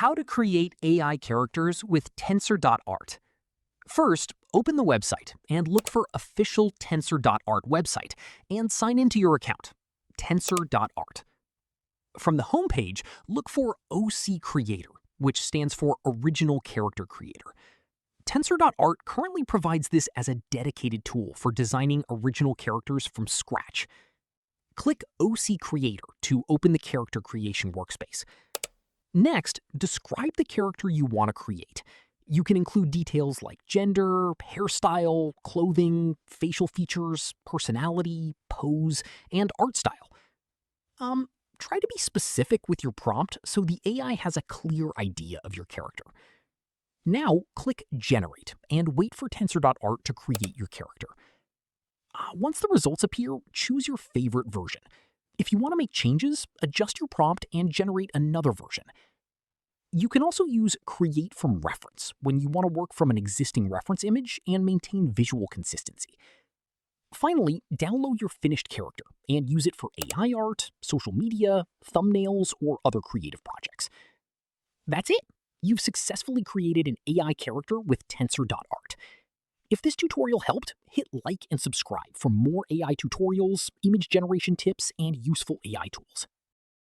How to create AI characters with Tensor.art. First, open the website and look for official Tensor.art website and sign into your account, Tensor.art. From the homepage, look for OC Creator, which stands for Original Character Creator. Tensor.art currently provides this as a dedicated tool for designing original characters from scratch. Click OC Creator to open the character creation workspace. Next, describe the character you want to create. You can include details like gender, hairstyle, clothing, facial features, personality, pose, and art style. Try to be specific with your prompt so the AI has a clear idea of your character. Now, click Generate and wait for Tensor.art to create your character. Once the results appear, choose your favorite version. If you want to make changes, adjust your prompt and generate another version. You can also use Create from Reference when you want to work from an existing reference image and maintain visual consistency. Finally, download your finished character and use it for AI art, social media, thumbnails, or other creative projects. That's it! You've successfully created an AI character with Tensor.art. If this tutorial helped, hit like and subscribe for more AI tutorials, image generation tips, and useful AI tools.